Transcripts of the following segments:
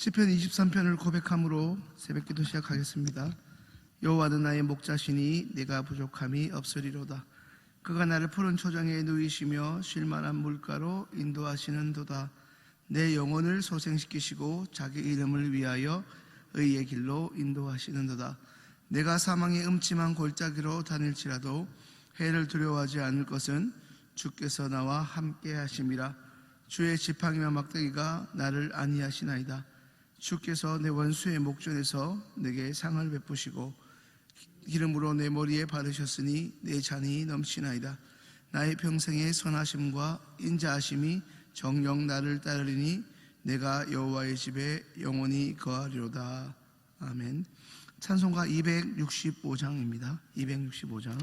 시편 23편을 고백함으로 새벽기도 시작하겠습니다. 여호와는 나의 목자시니 내가 부족함이 없으리로다. 그가 나를 푸른 초장에 누이시며 쉴만한 물가로 인도하시는도다. 내 영혼을 소생시키시고 자기 이름을 위하여 의의 길로 인도하시는도다. 내가 사망의 음침한 골짜기로 다닐지라도 해를 두려워하지 않을 것은 주께서 나와 함께 하심이라. 주의 지팡이와 막대기가 나를 안위하시나이다. 주께서 내 원수의 목전에서 내게 상을 베푸시고 기름으로 내 머리에 바르셨으니 내 잔이 넘치나이다. 나의 평생의 선하심과 인자하심이 정녕 나를 따르리니 내가 여호와의 집에 영원히 거하리로다. 아멘. 찬송가 265장입니다. 265장.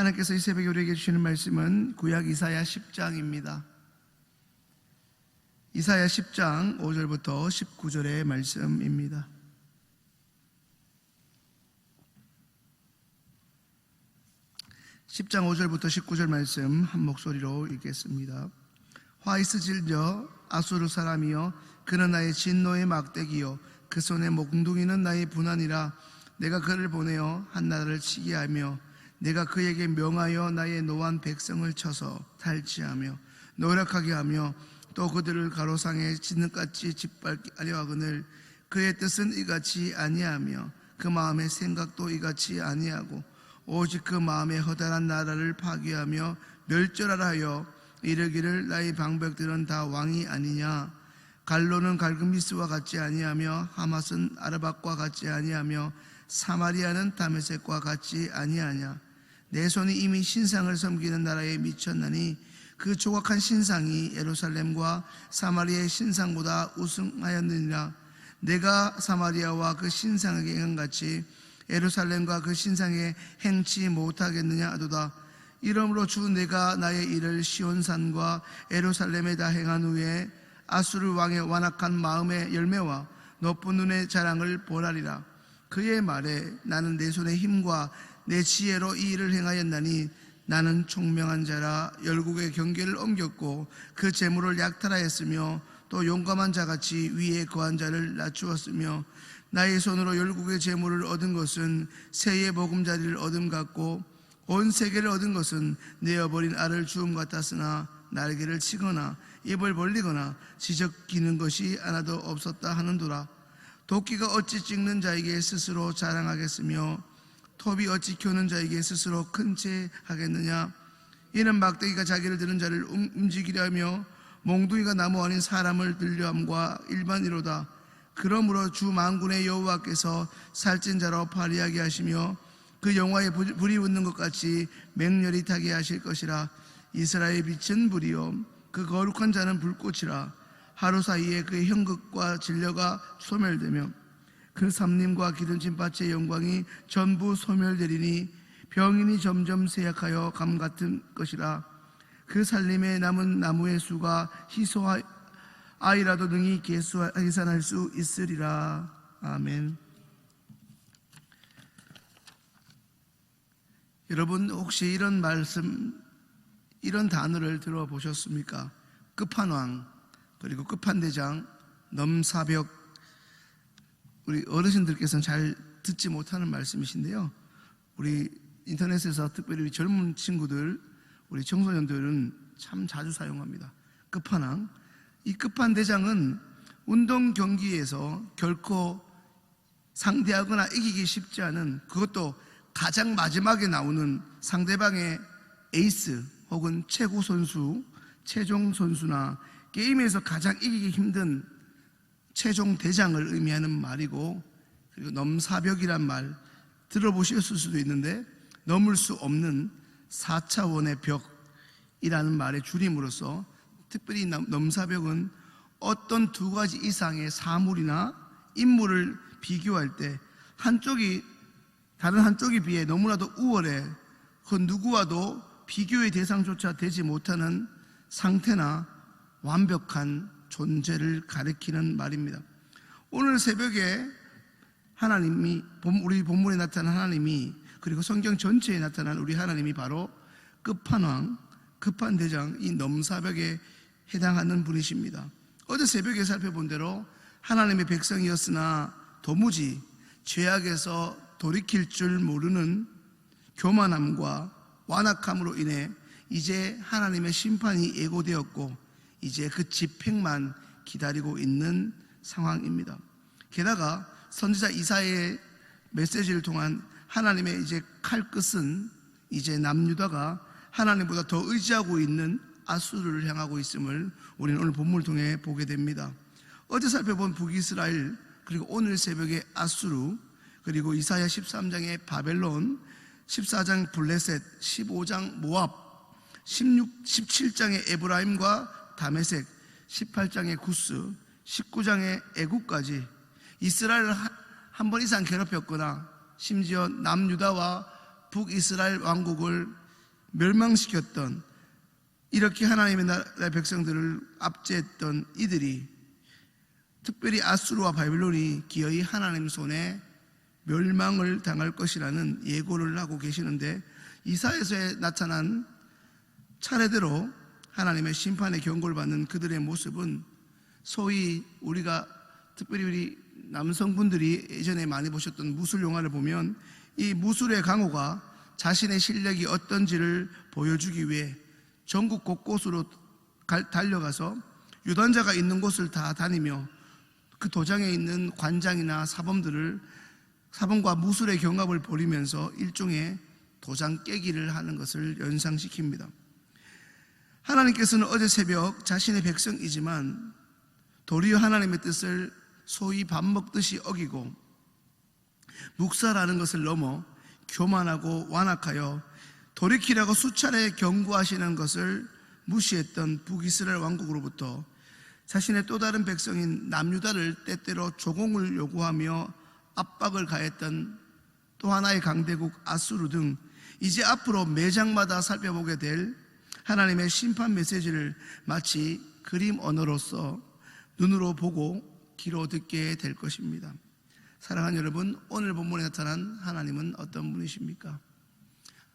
하나님께서 이 새벽에 우리에게 주시는 말씀은 구약 이사야 10장입니다. 이사야 10장 5절부터 19절의 말씀입니다. (10장 5절부터 19절) 말씀 한 목소리로 읽겠습니다. 화 있으질저 아수르 사람이여, 그는 나의 진노의 막대기요 그 손의 몽둥이는 나의 분한이라. 내가 그를 보내어 한 나라를 치게 하며 내가 그에게 명하여 나의 노한 백성을 쳐서 탈취하며 노력하게 하며 또 그들을 가로상에 진흙같이 짓밟게 하려 하거늘 그의 뜻은 이같이 아니하며 그 마음의 생각도 이같이 아니하고 오직 그 마음의 허다한 나라를 파괴하며 멸절하라 하여 이르기를 나의 방백들은 다 왕이 아니냐. 갈로는 갈그미스와 같지 아니하며 하맛은 아르밧과 같지 아니하며 사마리아는 다메섹과 같지 아니하냐. 내 손이 이미 신상을 섬기는 나라에 미쳤나니 그 조각한 신상이 예루살렘과 사마리아의 신상보다 우승하였느니라. 내가 사마리아와 그 신상에게 행한같이 예루살렘과 그 신상에 행치 못하겠느냐 하도다. 이러므로 주 내가 나의 일을 시온산과 예루살렘에다 행한 후에 아수르 왕의 완악한 마음의 열매와 높은 눈의 자랑을 보라리라. 그의 말에 나는 내 손의 힘과 내 지혜로 이 일을 행하였나니 나는 총명한 자라. 열국의 경계를 옮겼고 그 재물을 약탈하였으며 또 용감한 자같이 위에 거한 자를 낮추었으며 나의 손으로 열국의 재물을 얻은 것은 새의 보금자리를 얻음 같고 온 세계를 얻은 것은 내어버린 알을 주움 같았으나 날개를 치거나 입을 벌리거나 지적기는 것이 하나도 없었다 하는도라. 도끼가 어찌 찍는 자에게 스스로 자랑하겠으며 톱이 어찌 켜는 자에게 스스로 큰 채 하겠느냐. 이는 막대기가 자기를 드는 자를 움직이려 하며 몽둥이가 나무 아닌 사람을 들려 함과 일반이로다. 그러므로 주 만군의 여호와께서 살찐 자로 파리하게 하시며 그 영화에 불이 붙는 것 같이 맹렬히 타게 하실 것이라. 이스라엘의 빛은 불이요 그 거룩한 자는 불꽃이라. 하루 사이에 그의 형극과 진려가 소멸되며 그 삼림과 기름진 밭의 영광이 전부 소멸되리니 병인이 점점 쇠약하여 감 같은 것이라. 그 살림에 남은 나무의 수가 희소아이라도 능히 계산할 수 있으리라. 아멘. 여러분 혹시 이런 말씀, 이런 단어를 들어보셨습니까? 끝판왕, 그리고 끝판대장, 넘사벽. 우리 어르신들께서는 잘 듣지 못하는 말씀이신데요, 우리 인터넷에서 특별히 우리 젊은 친구들, 우리 청소년들은 참 자주 사용합니다. 끝판왕. 이 끝판대장은 운동 경기에서 결코 상대하거나 이기기 쉽지 않은, 그것도 가장 마지막에 나오는 상대방의 에이스 혹은 최고 선수, 최종 선수나 게임에서 가장 이기기 힘든 최종 대장을 의미하는 말이고, 그리고 넘사벽이란 말 들어보셨을 수도 있는데 넘을 수 없는 4차원의 벽이라는 말의 줄임으로써 특별히 넘사벽은 어떤 두 가지 이상의 사물이나 인물을 비교할 때 한쪽이 다른 한쪽에 비해 너무나도 우월해 그 누구와도 비교의 대상조차 되지 못하는 상태나 완벽한 존재를 가리키는 말입니다. 오늘 새벽에 하나님이, 우리 본문에 나타난 하나님이, 그리고 성경 전체에 나타난 우리 하나님이 바로 끝판왕, 끝판대장, 이 넘사벽에 해당하는 분이십니다. 어제 새벽에 살펴본 대로 하나님의 백성이었으나 도무지 죄악에서 돌이킬 줄 모르는 교만함과 완악함으로 인해 이제 하나님의 심판이 예고되었고 이제 그 집행만 기다리고 있는 상황입니다. 게다가 선지자 이사야의 메시지를 통한 하나님의 이제 칼끝은 이제 남유다가 하나님보다 더 의지하고 있는 아수르를 향하고 있음을 우리는 오늘 본문을 통해 보게 됩니다. 어제 살펴본 북이스라엘, 그리고 오늘 새벽에 아수르, 그리고 이사야 13장의 바벨론, 14장 블레셋, 15장 모압, 17장의 에브라임과 다메섹, 18장의 구스, 19장의 애국까지 이스라엘을 한 번 이상 괴롭혔거나 심지어 남유다와 북이스라엘 왕국을 멸망시켰던, 이렇게 하나님의 나라의 백성들을 압제했던 이들이, 특별히 아수르와 바벨론이 기어이 하나님 손에 멸망을 당할 것이라는 예고를 하고 계시는데, 이사야서에 나타난 차례대로 하나님의 심판의 경고를 받는 그들의 모습은 소위 우리가, 특별히 우리 남성분들이 예전에 많이 보셨던 무술 영화를 보면 이 무술의 강호가 자신의 실력이 어떤지를 보여주기 위해 전국 곳곳으로 달려가서 유단자가 있는 곳을 다 다니며 그 도장에 있는 관장이나 사범과 무술의 경합을 벌이면서 일종의 도장 깨기를 하는 것을 연상시킵니다. 하나님께서는 어제 새벽 자신의 백성이지만 도리어 하나님의 뜻을 소위 밥 먹듯이 어기고 묵살하는 것을 넘어 교만하고 완악하여 돌이키라고 수차례 경고하시는 것을 무시했던 북이스라엘 왕국으로부터 자신의 또 다른 백성인 남유다를 때때로 조공을 요구하며 압박을 가했던 또 하나의 강대국 아수르 등 이제 앞으로 매장마다 살펴보게 될 하나님의 심판 메시지를 마치 그림 언어로서 눈으로 보고 귀로 듣게 될 것입니다. 사랑하는 여러분, 오늘 본문에 나타난 하나님은 어떤 분이십니까?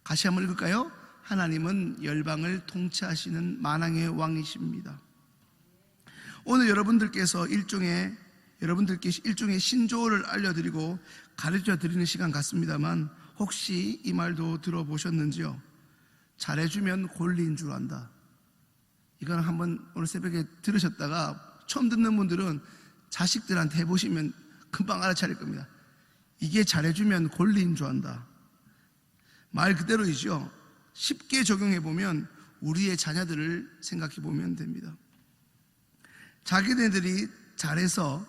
같이 한번 읽을까요? 하나님은 열방을 통치하시는 만왕의 왕이십니다. 오늘 여러분들께 일종의 신조어를 알려드리고 가르쳐드리는 시간 같습니다만, 혹시 이 말도 들어보셨는지요? 잘해주면 권리인 줄 안다. 이건 한번 오늘 새벽에 들으셨다가 처음 듣는 분들은 자식들한테 해보시면 금방 알아차릴 겁니다. 이게 잘해주면 권리인 줄 안다. 말 그대로이죠. 쉽게 적용해보면 우리의 자녀들을 생각해보면 됩니다. 자기네들이 잘해서,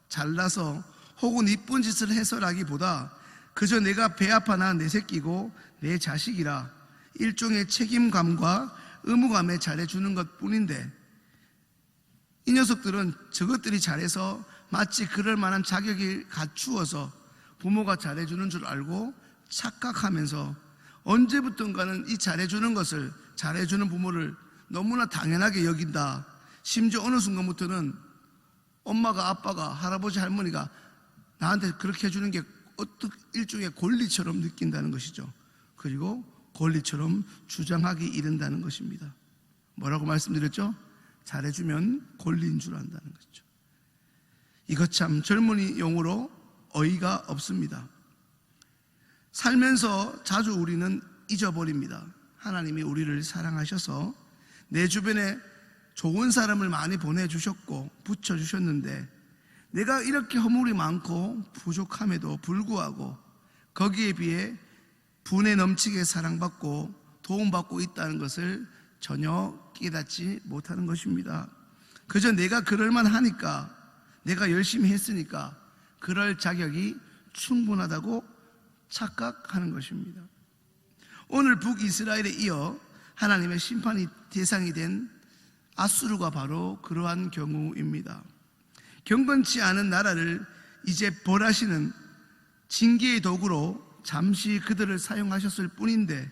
잘나서 혹은 이쁜 짓을 해서라기보다 그저 내가 배 아파나 내 새끼고 내 자식이라 일종의 책임감과 의무감에 잘해주는 것 뿐인데, 이 녀석들은 저것들이 잘해서 마치 그럴 만한 자격이 갖추어서 부모가 잘해주는 줄 알고 착각하면서 언제부턴가는 이 잘해주는 것을, 잘해주는 부모를 너무나 당연하게 여긴다. 심지어 어느 순간부터는 엄마가, 아빠가, 할아버지, 할머니가 나한테 그렇게 해주는 게 일종의 권리처럼 느낀다는 것이죠. 그리고 권리처럼 주장하기 이른다는 것입니다. 뭐라고 말씀드렸죠? 잘해주면 권리인 줄 안다는 것이죠. 이것 참 젊은이 용어로 어이가 없습니다. 살면서 자주 우리는 잊어버립니다. 하나님이 우리를 사랑하셔서 내 주변에 좋은 사람을 많이 보내주셨고 붙여주셨는데, 내가 이렇게 허물이 많고 부족함에도 불구하고 거기에 비해 분에 넘치게 사랑받고 도움받고 있다는 것을 전혀 깨닫지 못하는 것입니다. 그저 내가 그럴만 하니까, 내가 열심히 했으니까 그럴 자격이 충분하다고 착각하는 것입니다. 오늘 북이스라엘에 이어 하나님의 심판이 대상이 된 아수르가 바로 그러한 경우입니다. 경건치 않은 나라를 이제 벌하시는 징계의 도구로 잠시 그들을 사용하셨을 뿐인데,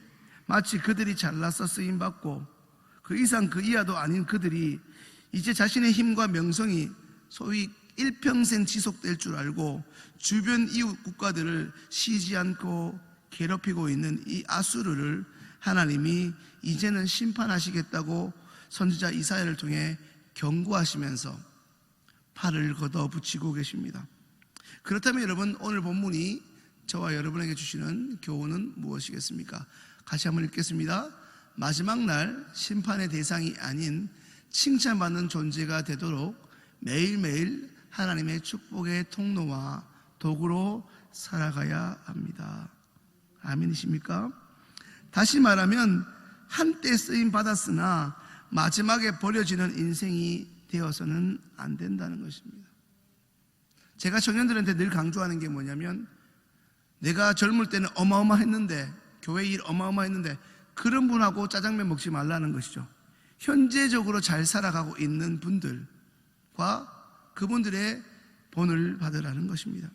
마치 그들이 잘나서 쓰임받고 그 이상 그 이하도 아닌 그들이 이제 자신의 힘과 명성이 소위 일평생 지속될 줄 알고 주변 이웃 국가들을 쉬지 않고 괴롭히고 있는 이 아수르를 하나님이 이제는 심판하시겠다고 선지자 이사야를 통해 경고하시면서 팔을 걷어붙이고 계십니다. 그렇다면 여러분, 오늘 본문이 저와 여러분에게 주시는 교훈은 무엇이겠습니까? 같이 한번 읽겠습니다. 마지막 날 심판의 대상이 아닌 칭찬받는 존재가 되도록 매일매일 하나님의 축복의 통로와 도구로 살아가야 합니다. 아멘이십니까? 다시 말하면 한때 쓰임 받았으나 마지막에 버려지는 인생이 되어서는 안 된다는 것입니다. 제가 청년들한테 늘 강조하는 게 뭐냐면, 내가 젊을 때는 어마어마했는데, 교회 일 어마어마했는데 그런 분하고 짜장면 먹지 말라는 것이죠. 현재적으로 잘 살아가고 있는 분들과 그분들의 본을 받으라는 것입니다.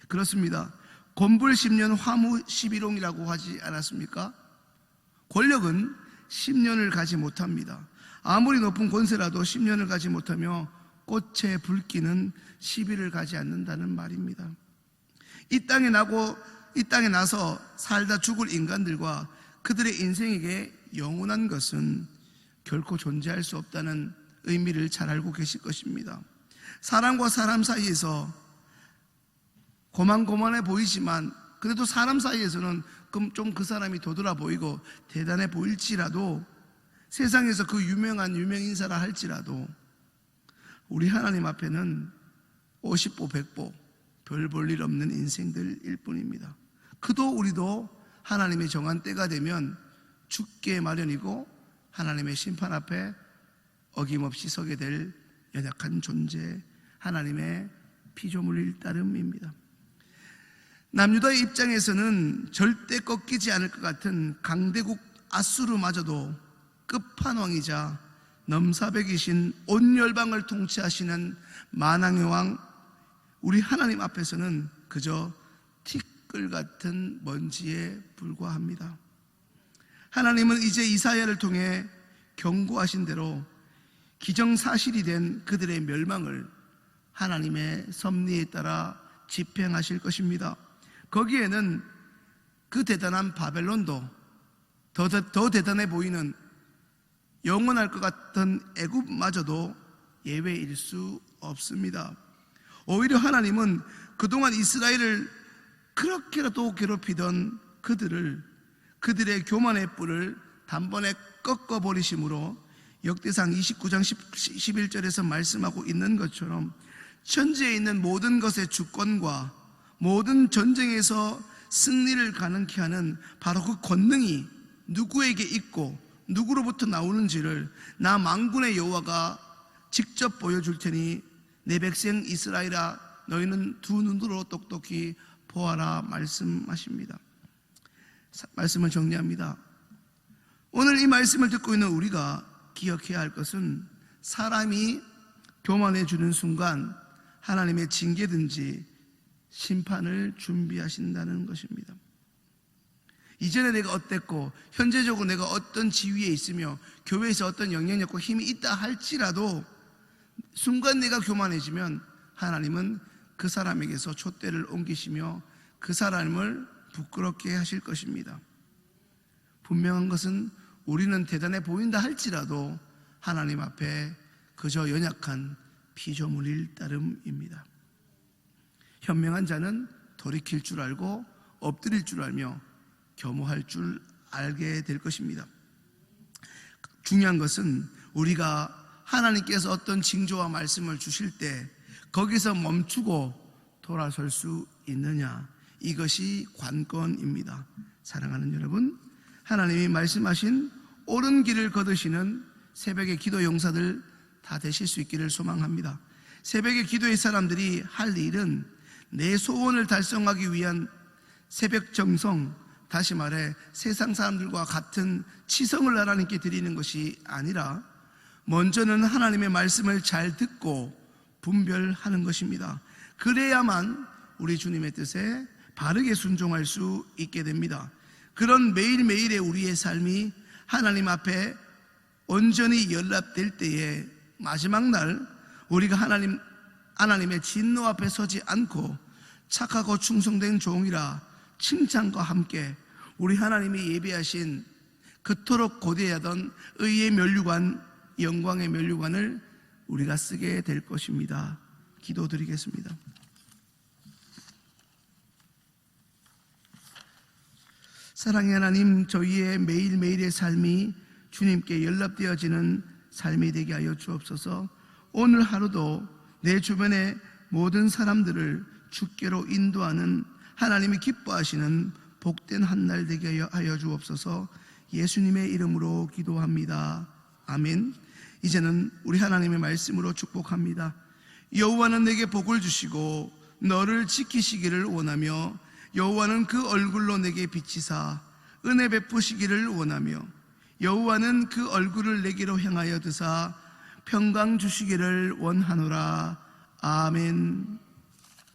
그렇습니다. 곤불 10년 화무 11홍이라고 하지 않았습니까? 권력은 10년을 가지 못합니다. 아무리 높은 권세라도 10년을 가지 못하며 꽃에 불기는 10일을 가지 않는다는 말입니다. 이 땅에 나서 살다 죽을 인간들과 그들의 인생에게 영원한 것은 결코 존재할 수 없다는 의미를 잘 알고 계실 것입니다. 사람과 사람 사이에서 고만고만해 보이지만, 그래도 사람 사이에서는 좀 그 사람이 도드라 보이고 대단해 보일지라도, 세상에서 그 유명한 유명인사라 할지라도 우리 하나님 앞에는 50보 100보 별 볼 일 없는 인생들일 뿐입니다. 그도 우리도 하나님의 정한 때가 되면 죽게 마련이고 하나님의 심판 앞에 어김없이 서게 될 연약한 존재, 하나님의 피조물일 따름입니다. 남유다의 입장에서는 절대 꺾이지 않을 것 같은 강대국 아수르마저도 끝판왕이자 넘사벽이신 온 열방을 통치하시는 만왕의 왕 우리 하나님 앞에서는 그저 티끌 같은 먼지에 불과합니다. 하나님은 이제 이사야를 통해 경고하신 대로 기정사실이 된 그들의 멸망을 하나님의 섭리에 따라 집행하실 것입니다. 거기에는 그 대단한 바벨론도 더 대단해 보이는 영원할 것 같은 애굽마저도 예외일 수 없습니다. 오히려 하나님은 그동안 이스라엘을 그렇게라도 괴롭히던 그들의 교만의 뿔을 단번에 꺾어버리심으로 역대상 29장 11절에서 말씀하고 있는 것처럼 천지에 있는 모든 것의 주권과 모든 전쟁에서 승리를 가능케 하는 바로 그 권능이 누구에게 있고 누구로부터 나오는지를 나 만군의 여호와가 직접 보여줄 테니 내 백성 이스라엘아 너희는 두 눈으로 똑똑히 보아라 말씀하십니다. 말씀을 정리합니다. 오늘 이 말씀을 듣고 있는 우리가 기억해야 할 것은 사람이 교만해지는 순간 하나님의 징계든지 심판을 준비하신다는 것입니다. 이전에 내가 어땠고 현재적으로 내가 어떤 지위에 있으며 교회에서 어떤 영향력과 힘이 있다 할지라도 순간 내가 교만해지면 하나님은 그 사람에게서 촛대를 옮기시며 그 사람을 부끄럽게 하실 것입니다. 분명한 것은 우리는 대단해 보인다 할지라도 하나님 앞에 그저 연약한 피조물일 따름입니다. 현명한 자는 돌이킬 줄 알고 엎드릴 줄 알며 겸허할 줄 알게 될 것입니다. 중요한 것은 우리가 하나님께서 어떤 징조와 말씀을 주실 때 거기서 멈추고 돌아설 수 있느냐, 이것이 관건입니다. 사랑하는 여러분, 하나님이 말씀하신 옳은 길을 거두시는 새벽의 기도 용사들 다 되실 수 있기를 소망합니다. 새벽의 기도의 사람들이 할 일은 내 소원을 달성하기 위한 새벽 정성, 다시 말해 세상 사람들과 같은 치성을 하나님께 드리는 것이 아니라 먼저는 하나님의 말씀을 잘 듣고 분별하는 것입니다. 그래야만 우리 주님의 뜻에 바르게 순종할 수 있게 됩니다. 그런 매일매일의 우리의 삶이 하나님 앞에 온전히 연락될 때에 마지막 날 우리가 하나님의 진노 앞에 서지 않고 착하고 충성된 종이라 칭찬과 함께 우리 하나님이 예비하신 그토록 고대하던 의의 면류관, 영광의 면류관을 우리가 쓰게 될 것입니다. 기도드리겠습니다. 사랑의 하나님, 저희의 매일매일의 삶이 주님께 연락되어지는 삶이 되게 하여 주옵소서. 오늘 하루도 내 주변의 모든 사람들을 주께로 인도하는 하나님이 기뻐하시는 복된 한 날 되게 하여 주옵소서. 예수님의 이름으로 기도합니다. 아멘. 이제는 우리 하나님의 말씀으로 축복합니다. 여호와는 내게 복을 주시고 너를 지키시기를 원하며 여호와는 그 얼굴로 내게 비치사 은혜 베푸시기를 원하며 여호와는 그 얼굴을 내게로 향하여 드사 평강 주시기를 원하노라. 아멘.